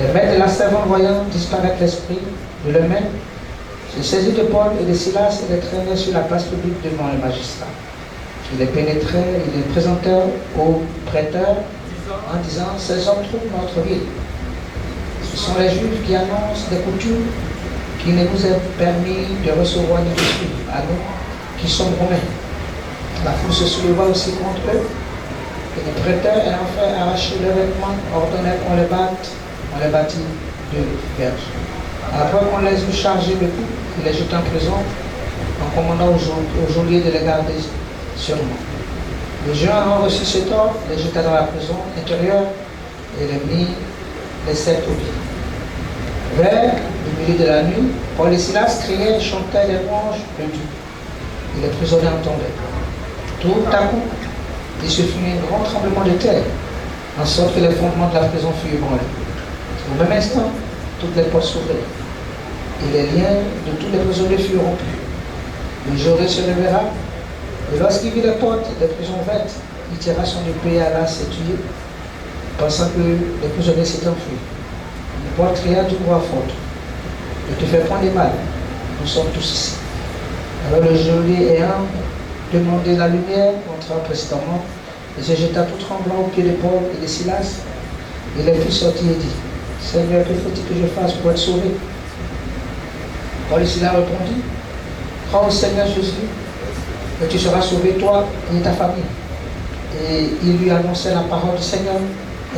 Les maîtres de la servante voyant disparaître l'esprit de l'eux-mêmes, se saisirent de Paul et de Silas et les traînaient sur la place publique devant le magistrat. Ils les pénétraient, ils les présentèrent au prêteur en disant: ces hommes trouvent notre ville. Ce sont les Juifs qui annoncent des coutumes qui ne vous est permis de recevoir ni de suivre, à nous qui sommes romains. La foule se souleva aussi contre eux, et les prêteurs ayant fait arracher leurs vêtements ordonnèrent qu'on les batte, on les bâtit de verges. Après qu'on les eut chargés de coups, ils les jetaient en prison, en commandant aux geôliers de les garder sûrement. Les gens ayant reçu cet ordre, les jeta dans la prison intérieure et les laissèrent au pied. Vers le milieu de la nuit, Paul et Silas criaient et chantaient des louanges de Dieu. Et les prisonniers entendaient. Tout à coup, il se fit un grand tremblement de terre, en sorte que les fondements de la prison furent ébranlés. Au même instant, toutes les portes s'ouvrirent, et les liens de tous les prisonniers furent rompus. Le geôlier se leva, et lorsqu'il vit les portes des prisons ouvertes, il tira son épée à la tuer, pensant que les prisonniers s'étaient enfuis. Paul cria d'une voix forte: ne te fais point de mal, nous sommes tous ici. Alors le geôlier ayant demandé la lumière, entra précisément, et se jeta tout tremblant aux pieds de Paul et de Silas. Il les fit sortir et dit: Seigneur, que faut-il que je fasse pour être sauvé? Paul et Silas répondit: crois au Seigneur Jésus, et tu seras sauvé, toi et ta famille. Et il lui annonçait la parole du Seigneur,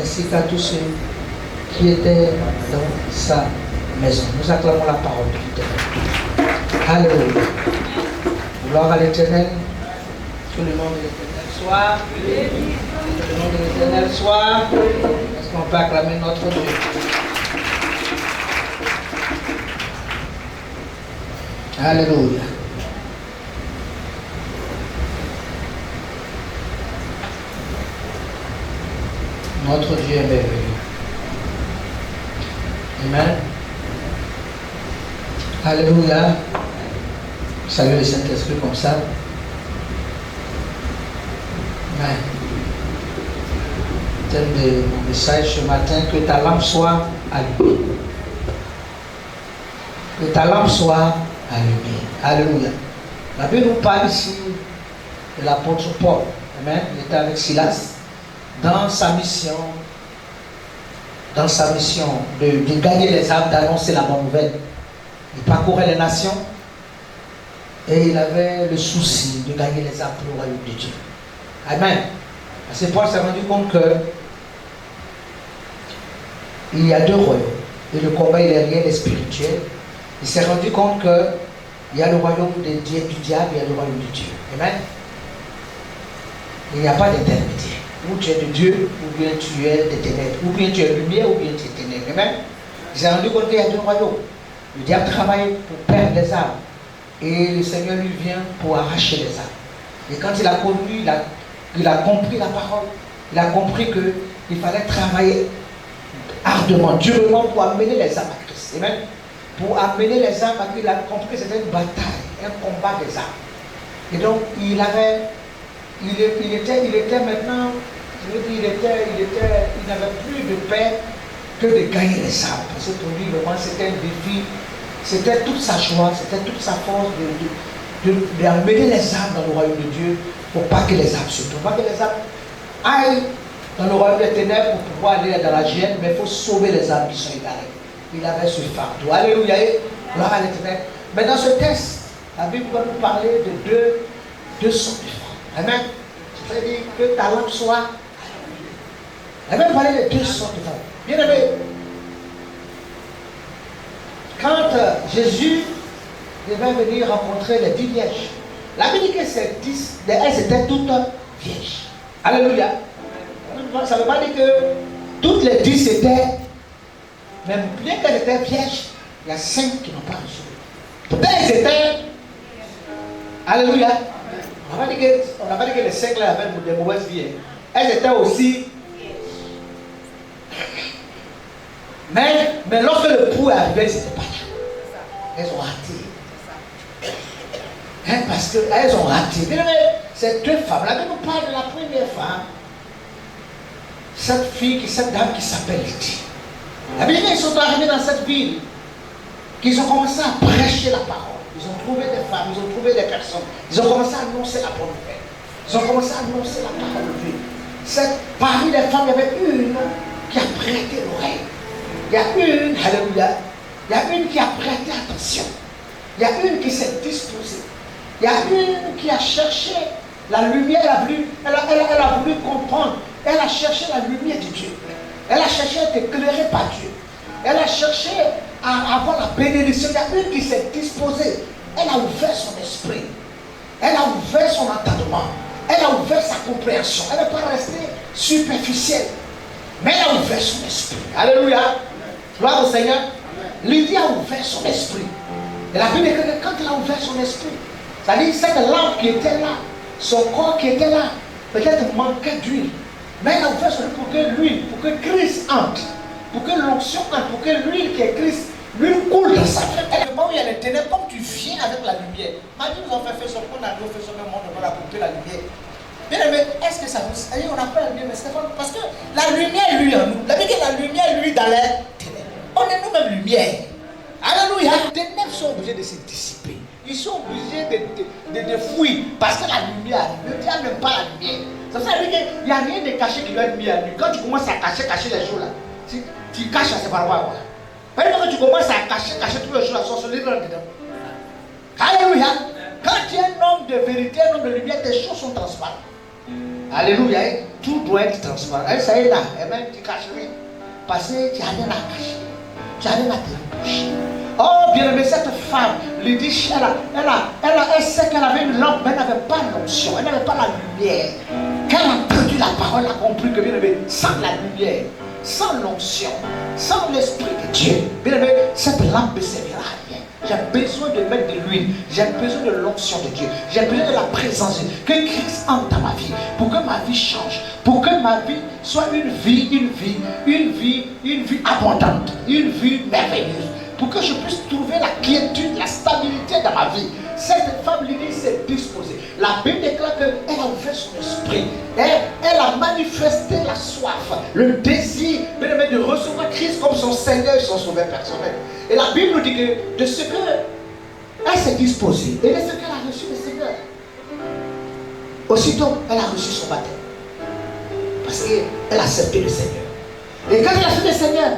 ainsi qu'à tous ceux qui était dans sa maison. Nous acclamons la parole de l'Éternel. Alléluia. Gloire à l'Éternel. Que le nom de l'Éternel soit. Que le nom de l'Éternel soit. Est-ce qu'on peut acclamer notre Dieu? Alléluia. Notre Dieu est merveilleux. Amen. Alléluia. Salut le Saint-Esprit comme ça. Amen. Le thème de mon message ce matin: que ta lampe soit allumée. Que ta lampe soit allumée. Alléluia. La Bible nous parle ici de l'apôtre Paul. Amen. Il était avec Silas dans sa mission. Dans sa mission de gagner les âmes, d'annoncer la bonne nouvelle. Il parcourait les nations et il avait le souci de gagner les âmes pour le royaume de Dieu. Amen. Parce que Paul s'est rendu compte que il y a deux royaumes et le combat il est réel et spirituel. Il s'est rendu compte que il y a le royaume du diable et il y a le royaume de Dieu. Amen. Il n'y a pas d'intermédiaire. Ou tu es de Dieu, ou bien tu es des ténèbres, ou bien tu es lumière, ou bien tu es ténèbres. Amen. Il s'est rendu compte qu'il y a deux royaumes. Le diable travaille pour perdre les âmes, et le Seigneur lui vient pour arracher les âmes. Et quand il a connu, il a compris la parole, il a compris qu'il fallait travailler ardemment, durement pour amener les âmes à Christ. Amen. Pour amener les âmes à Christ, il a compris que c'était une bataille, un combat des âmes. Et donc, il était maintenant, je veux dire, il n'avait plus de paix que de gagner les âmes. Parce que pour lui, vraiment, c'était un défi, c'était toute sa joie, c'était toute sa force d'amener les âmes dans le royaume de Dieu pour pas que les âmes se trouvent, pas que les âmes aillent dans le royaume des ténèbres pour pouvoir aller dans la gêne, mais il faut sauver les âmes qui sont égarées. Il avait ce fardeau. Alléluia. Gloire à l'Éternel. Mais dans ce texte, la Bible va nous parler de deux sortes de femmes. Amen. C'est-à-dire que ta lampe soit. Elle va parler de deux sortes de femmes. Bien aimé, quand Jésus devait venir rencontrer les 10 vierges, la Bible dit que ces 10, elles étaient toutes vierges. Alléluia. Ça ne veut pas dire que toutes les 10 étaient, même bien qu'elles étaient vierges, il y a 5 qui n'ont pas reçu. Toutes elles étaient. Alléluia. On n'a pas dit que les 5 là avaient des mauvaises vies. Elles étaient aussi. Mais lorsque le pouls est arrivé, c'était pas là. Elles ont raté. Parce qu'elles ont raté. Ces deux femmes, la Bible nous parle de la première femme. Cette dame qui s'appelle Lydie. La Bible dit qu'ils sont arrivés dans cette ville, qu'ils ont commencé à prêcher la parole. Ils ont trouvé des femmes, ils ont trouvé des personnes. Ils ont commencé à annoncer la bonne nouvelle. Ils ont commencé à annoncer la parole de Dieu. Parmi les femmes, il y avait une qui a prêté l'oreille. Il y a une, alléluia, il y a une qui a prêté attention. Il y a une qui s'est disposée. Il y a une qui a cherché la lumière, elle a voulu comprendre. Elle a cherché la lumière de Dieu. Elle a cherché à être éclairée par Dieu. Elle a cherché à avoir la bénédiction. Il y a une qui s'est disposée. Elle a ouvert son esprit. Elle a ouvert son entendement. Elle a ouvert sa compréhension. Elle n'est pas restée superficielle. Mais elle a ouvert son esprit. Alléluia. Gloire au Seigneur. Lydie a ouvert son esprit. Et la Bible dit que quand elle a ouvert son esprit, c'est-à-dire cette lampe qui était là, son corps qui était là, peut-être manquait d'huile. Mais elle a ouvert son esprit pour que l'huile, pour que Christ entre, pour que l'onction entre, pour que l'huile qui est Christ, l'huile coule dans sa vie. Et le moment où il y a les ténèbres, comme tu viens avec la lumière, Marie nous a fait son qu'on a fait son monde, on a coupé la lumière. Bien aimé, est-ce que ça nous. On n'a pas la lumière, mais Stéphane, parce que la lumière, lui, en nous. La Bible dit que la lumière, lui, dans les ténèbres. On est nous-mêmes lumière. Alléluia. Les ténèbres sont obligés de se dissiper. Ils sont obligés de fuir parce que la lumière, le diable n'aime pas la lumière. Ça veut dire qu'il n'y a rien de caché qui doit être mis à lui. Quand tu commences à cacher les choses là, tu caches, c'est pas grave. Par exemple, quand tu commences à cacher toutes les choses, la sorcellerie dedans. Alléluia. Quand tu es un homme de vérité, un homme de lumière, tes choses sont transparentes. Alléluia. Tout doit être transparent. Et ça est là. Et même tu caches rien. Parce que tu n'as rien à cacher. Tu n'as rien à te reprocher. Oh, bien aimé, cette femme, Lydie, elle sait qu'elle avait une lampe, mais elle n'avait pas l'onction, elle n'avait pas la lumière. Quand elle a entendu la parole, elle a compris que, bien aimé, sans la lumière, sans l'onction, sans l'esprit de Dieu, bien aimé, cette lampe ne servira à rien. J'ai besoin de mettre de l'huile, j'ai besoin de l'onction de Dieu, j'ai besoin de la présence de Dieu, que Christ entre dans ma vie, pour que ma vie change, pour que ma vie soit une vie abondante, une vie merveilleuse. Pour que je puisse trouver la quiétude, la stabilité dans ma vie. Cette femme Lydie s'est disposée. La Bible déclare qu'elle a ouvert son esprit. Elle a manifesté la soif, le désir de recevoir Christ comme son Seigneur et son Sauveur personnel. Et la Bible nous dit que de ce qu'elle s'est disposée et de ce qu'elle a reçu le Seigneur, aussitôt elle a reçu son baptême. Parce qu'elle a accepté le Seigneur. Et quand elle a accepté le Seigneur,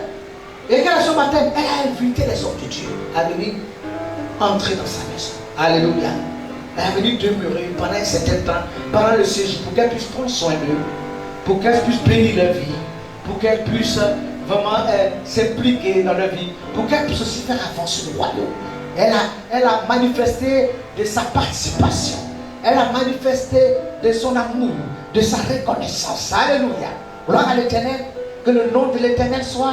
et quand elle a son baptême, elle a invité les hommes de Dieu à venir entrer dans sa maison. Alléluia. Elle est venue demeurer pendant un certain temps, pendant le séjour, pour qu'elle puisse prendre soin d'eux, pour qu'elle puisse bénir leur vie, pour qu'elle puisse vraiment s'impliquer dans leur vie, pour qu'elle puisse aussi faire avancer le royaume. Elle a manifesté de sa participation. Elle a manifesté de son amour, de sa reconnaissance. Alléluia. Gloire à l'Éternel. Que le nom de l'Éternel soit.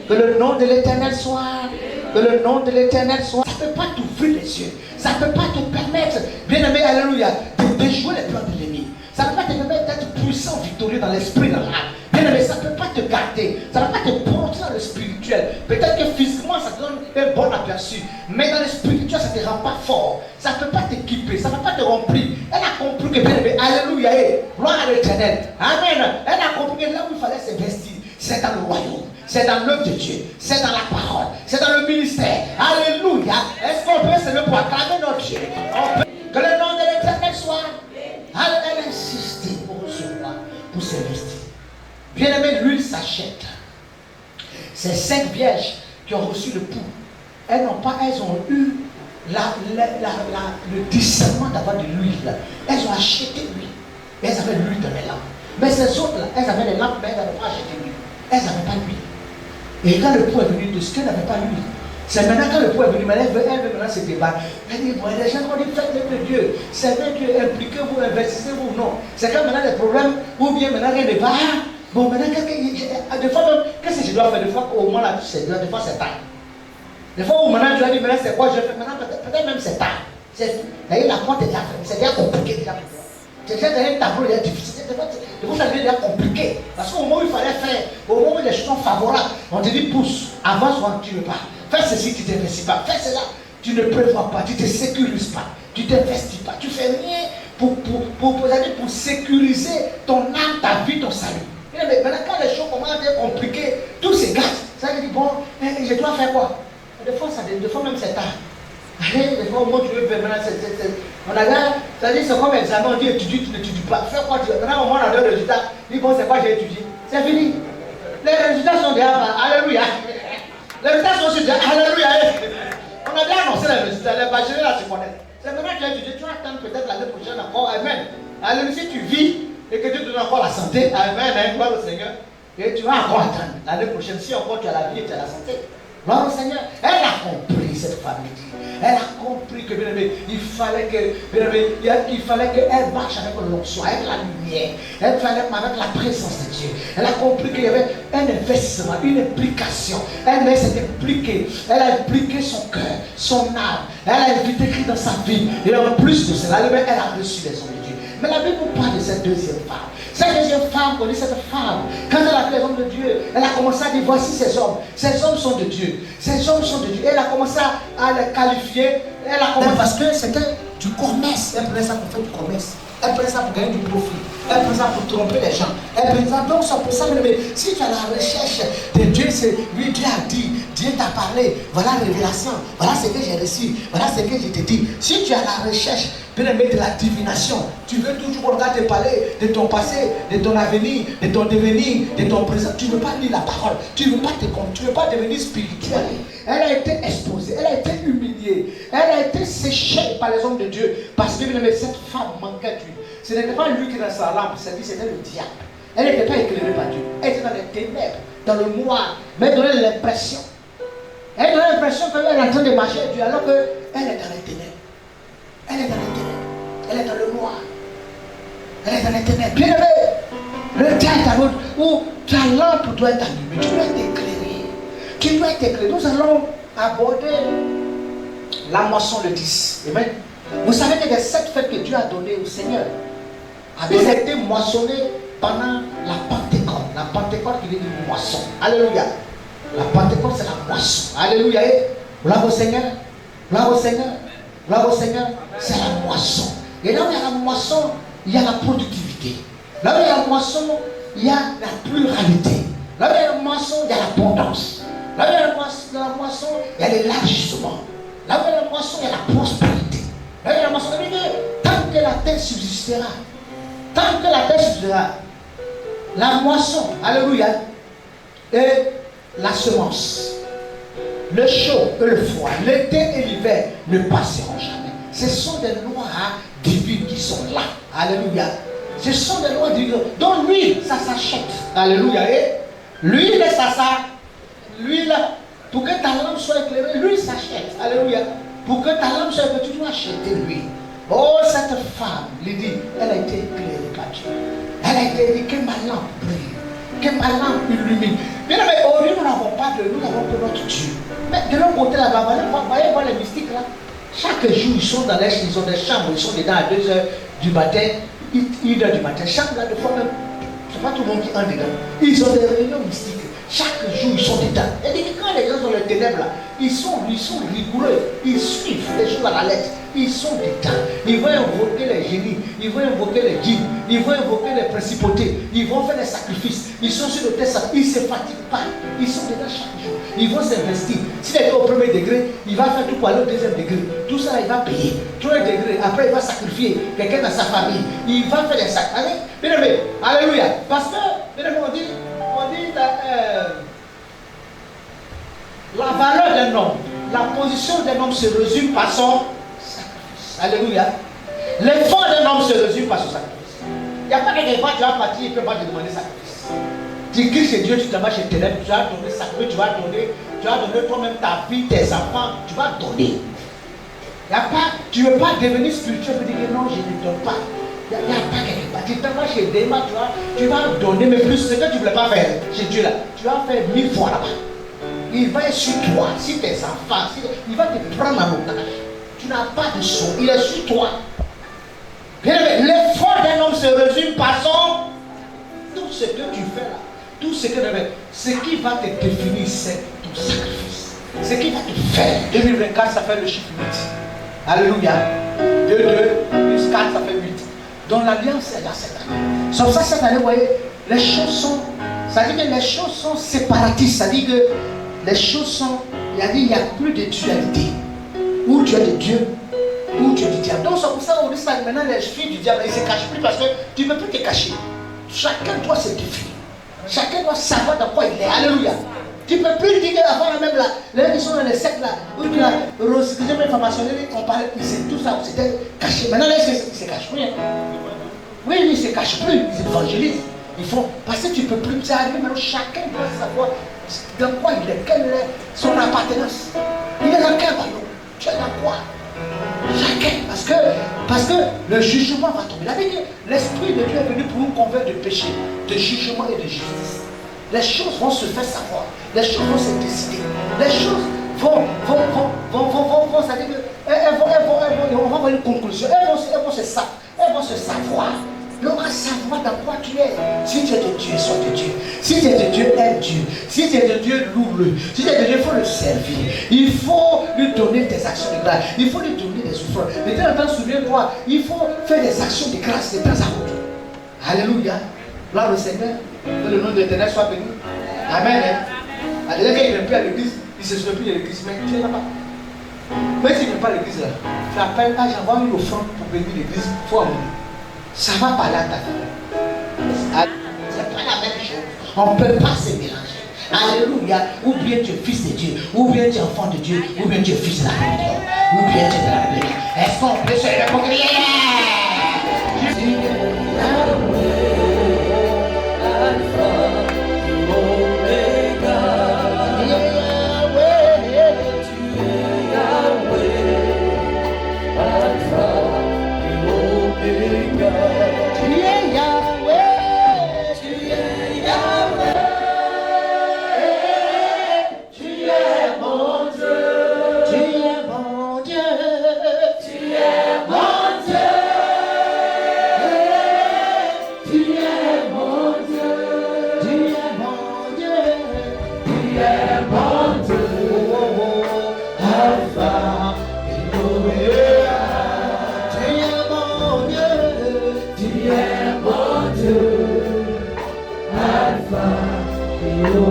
Que le nom de l'Éternel soit. Que le nom de l'Éternel soit. Ça ne peut pas t'ouvrir les yeux. Ça ne peut pas te permettre, bien aimé, alléluia, de déjouer les plans de l'ennemi. Ça ne peut pas te permettre d'être puissant, victorieux dans l'esprit, dans l'âme. Bien aimé, ça ne peut pas te garder. Ça ne peut pas te porter dans le spirituel. Peut-être que physiquement, ça te donne un bon aperçu. Mais dans le spirituel, ça ne te rend pas fort. Ça ne peut pas t'équiper. Ça ne peut pas te remplir. Elle a compris que, bien aimé, alléluia, gloire à l'Éternel. Amen. Elle a compris que là où il fallait s'investir, c'est dans le royaume, c'est dans l'œuvre de Dieu, c'est dans la parole, c'est dans le ministère. Alléluia. Est-ce qu'on peut se le pour acclamer notre Dieu? Que le nom de l'Éternel soit. Elle insiste pour recevoir, pour s'investir. Bien aimé, l'huile s'achète. Ces 5 vierges qui ont reçu le pouls, elles ont eu le discernement d'avoir de l'huile. Elles ont acheté l'huile. Elles avaient l'huile dans les lampes. Mais ces autres-là, elles avaient les lampes, mais elles n'avaient pas acheté l'huile. Elles n'avaient pas l'huile. Et quand le pouls est venu de ce qu'elles n'avaient pas l'huile, c'est maintenant quand le pouls est venu, mais elle veut maintenant se débattre. Elle dit, bon, les gens ont dit, faites l'œuvre de Dieu. Servez Dieu, impliquez-vous, investissez-vous, non. C'est quand maintenant les problèmes, ou bien maintenant rien ne va. Bon, maintenant, des fois, qu'est-ce que je dois faire? Des fois, au moins, des fois, c'est tard. Des fois, où maintenant, tu as dit, maintenant, c'est quoi je fais? Maintenant, peut-être même c'est tard. D'ailleurs, la porte est déjà fermée. C'est déjà compliqué, déjà. C'est déjà un tableau déjà difficile. Des fois, ça devient déjà compliqué. Parce qu'au moment où il fallait faire, au moment où les choses sont favorables, on te dit, pousse, avance ou tu ne veux pas. Fais ceci, tu ne t'investis pas. Fais cela, tu ne prévois pas, tu ne te sécurises pas, tu ne t'investis pas. Tu ne fais rien pour sécuriser ton âme, ta vie, ton salut. Mais maintenant, quand les choses commencent à être compliquées, tout se gâte. Ça veut dire, bon, je dois faire quoi? Des fois même c'est tard. Allez, des fois au moins tu veux faire maintenant, on a là, ça dit c'est comme examen, on dit étudie, tu n'étudies pas. Fais quoi tu veux? Maintenant au moins on a deux résultats. Dis bon, c'est quoi j'ai étudié? C'est fini. Les résultats sont déjà là. Alléluia. Les résultats sont déjà alléluia. On a déjà annoncé les résultats, les bacheliers là se connaissent. C'est maintenant que tu as étudié, tu vas attendre peut-être l'année prochaine encore. Amen. Alléluia, si tu vis et que Dieu te donne encore la santé, amen, hein, gloire au Seigneur. Et tu vas encore attendre l'année prochaine, si encore tu as la vie et tu as la santé. Gloire au Seigneur. Elle a compris cette famille. Elle a compris que, bien aimé, il fallait qu'elle marche avec l'onction, avec la lumière. Elle fallait avec la présence de Dieu. Elle a compris qu'il y avait un investissement, une implication. Elle s'est impliquée. Elle a impliqué son cœur, son âme. Elle a invité Christ dans sa vie. Et en plus de cela, elle a reçu les hommes de Dieu. Mais la Bible nous parle de cette deuxième femme. Cette deuxième femme, on dit cette femme, quand elle a vu les hommes de Dieu, elle a commencé à dire voici ces hommes. Ces hommes sont de Dieu. Ces hommes sont de Dieu. Elle a commencé à les qualifier. Elle a commencé parce que c'était du commerce. Elle prenait ça pour faire du commerce. Elle prenait ça pour gagner du profit. Elle prenait ça pour tromper les gens. Elle prenait ça donc c'est pour ça. Mais si tu as la recherche de Dieu, lui Dieu a dit, Dieu t'a parlé, voilà la révélation, voilà ce que j'ai reçu, voilà ce que je t'ai dit. Si tu as la recherche, bien-aimé, de la divination, tu veux toujours regarder te parler de ton passé, de ton avenir, de ton devenir, de ton présent. Tu ne veux pas lire la parole, tu ne veux pas te compter, tu ne veux pas devenir spirituel. Elle a été exposée, elle a été humiliée, elle a été séchée par les hommes de Dieu parce que bien-aimé, cette femme manquait d'huile. Ce n'était pas lui qui était dans sa lampe, c'était le diable. Elle n'était pas éclairée par Dieu, elle était dans les ténèbres, dans le noir, mais elle donnait l'impression. Elle donnait l'impression qu'elle est en train de marcher avec Dieu alors qu'elle est dans les ténèbres. Elle est dans les ténèbres. Elle est dans le noir. Elle est dans les ténèbres. Bien aimé, le temps est à l'autre où ta lampe doit être allumée. Tu dois être éclairé. Tu dois être éclairé. Nous allons aborder la moisson le 10. Amen. Vous savez que les 7 fêtes que Dieu a données au Seigneur avaient été moissonnées pendant la Pentecôte. La Pentecôte qui veut dire moisson. Alléluia. La Pentecôte c'est la moisson. Alléluia. Gloire au Seigneur. Gloire au Seigneur. Gloire au Seigneur, c'est la moisson. Et là où il y a la moisson, il y a la productivité. Là où il y a la moisson, il y a la pluralité. Là où il y a la moisson, il y a l'abondance. Là où il y a la moisson, il y a l'élargissement. Là où il y a la moisson, il y a la prospérité. Là où il y a la moisson, tant que la terre subsistera, la moisson, alléluia, et la semence. Le chaud et le froid, l'été et l'hiver ne passeront jamais. Ce sont des lois divines qui sont là. Alléluia. Ce sont des lois divines. Donc l'huile, ça s'achète. Alléluia. Et l'huile, l'huile, pour que ta lampe soit éclairée, l'huile s'achète. Alléluia. Pour que ta lampe soit éclairée, tu dois acheter l'huile. Oh, cette femme, Lydie, elle a été éclairée par Dieu. Elle a été dit que ma lampe brille, que ma lampe illumine. Bien mais aujourd'hui, nous n'avons pas de, nous avons que notre Dieu. Mais de l'autre côté là-bas, voyez voir les mystiques là. Chaque jour, ils sont dans les, ils ont des chambres, ils sont dedans à 2h du matin, 1h du matin. Chaque là, de fois même, c'est pas tout le monde qui entre dedans. Ils ont des réunions mystiques. Chaque jour, ils sont dedans. Et quand les gens sont dans les ténèbres là, ils sont rigoureux. Ils suivent les choses à la lettre. Ils sont dedans. Ils vont invoquer les génies. Ils vont invoquer les djinns. Ils vont invoquer les principautés. Ils vont faire des sacrifices. Ils sont sur le terrain. Ils ne se fatiguent pas. Ils sont dedans chaque jour. Ils vont s'investir. S'il est au premier degré, il va faire tout pour aller au deuxième degré. Tout ça, il va payer. Troisième degré. Après, il va sacrifier quelqu'un dans sa famille. Il va faire des sacrifices. Bien aimé, alléluia. Parce que, bien aimé, on dit la valeur d'un homme, la position d'un homme se résume par son sacrifice. Alléluia. L'effort d'un homme se résume par son sacrifice. Il n'y a pas quelqu'un qui va partir et ne peut pas te demander sacrifice. Tu cries chez Dieu, tu te marches chez ténèbres, tu vas donner sacrifice, tu vas donner toi-même ta vie, tes enfants, tu vas donner. Il y a pas, tu ne veux pas devenir spirituel et dire que non, je ne donne pas. Il n'y a pas quelque part. Tu te vas chez Déma, tu vas donner, mais plus ce que tu ne voulais pas faire chez Dieu là, tu vas faire 1000 fois là-bas. Il va être sur toi, si tes enfants, il va te prendre en otage. Tu n'as pas de son, il est sur toi. L'effort d'un homme se résume par son. Tout ce que tu fais là, tout ce qui va te définir, c'est ton sacrifice. Ce qui va te faire. 2024, ça fait le chiffre 8. Alléluia. 2 plus 4, ça fait 8. Donc l'alliance est là cette année. Sauf ça, cette année, vous voyez, les choses sont Ça veut dire que les choses sont séparatistes. Ça veut dire que les choses sont... Il n'y a plus de dualité. Ou tu es de Dieu, ou tu es du diable. Donc c'est pour ça qu'on dit ça. Maintenant les filles du diable, ils ne se cachent plus parce que tu ne peux plus te cacher. Chacun doit se défier. Chacun doit savoir dans quoi il est. Alléluia. Tu ne peux plus dire qu'avant même là, les gens qui sont dans les sectes là, où tu as recyclé mes formations, on parlait, c'est tout ça, c'était caché. Maintenant, là, ils ne se cachent plus. Oui, ils ne se cachent plus, ils évangélisent. Ils font, parce que tu ne peux plus, tu arrives maintenant, chacun doit savoir dans quoi il est, quelle est son appartenance. Il est dans quel royaume? Tu es dans quoi? Chacun, parce que le jugement va tomber. La vérité, l'Esprit de Dieu est venu pour nous convaincre de péché, de jugement et de justice. Les choses vont se faire savoir, les choses vont se décider, les choses vont, c'est-à-dire on va avoir une conclusion, elles vont se savoir. On va savoir dans quoi tu es. Si tu es de Dieu, sois de Dieu. Si tu es de Dieu, aime Dieu. Si tu es de Dieu, loue-le. Si tu es de Dieu, il faut le servir. Il faut lui donner des actions de grâce. Il faut lui donner des souffrances. De temps en temps, souviens-toi, il faut faire des actions de grâce de temps à autre. Alléluia. Gloire au Seigneur. Que le nom de l'Éternel soit béni. Amen. Alors, quand il ne vient plus à l'église, il ne se souvient plus de l'église, mais tu es là-bas. Mais s'il ne vient pas à l'église, là, tu appelles, j'envoie une offrande pour bénir l'église, il faut amener. Ça va parler à ta famille. C'est pas la même chose. On ne peut pas se mélanger. Alléluia. Ou bien tu es fils de Dieu, ou bien tu es enfant de Dieu, ou bien tu es fils de la rébellion, ou bien tu es de la rébellion. Est-ce qu'on peut se recourir?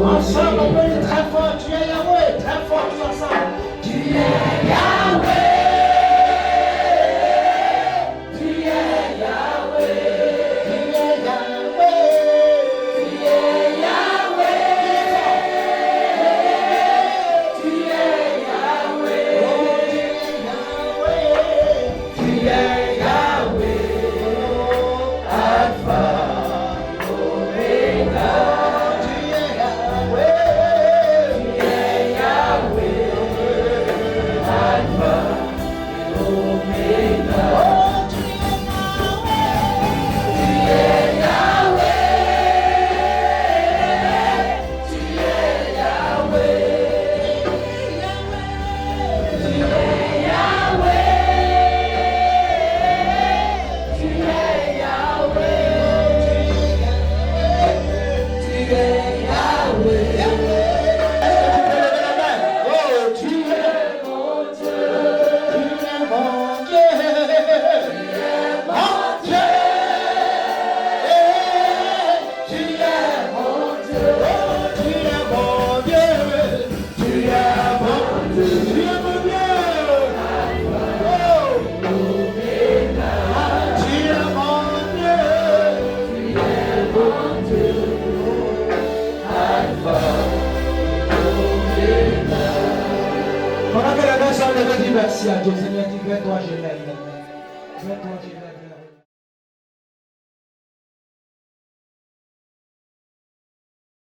Ensemble, on peut dire très fort, tu es Yahweh, très fort, tous ensemble. Tu es Yahweh. Tu es Yahweh. Tu es Yahweh. Tu es Yahweh. Tu es Yahweh. Tu es Yahweh. Alpha. Merci à Dieu, Seigneur, tu veux toi, je l'aime.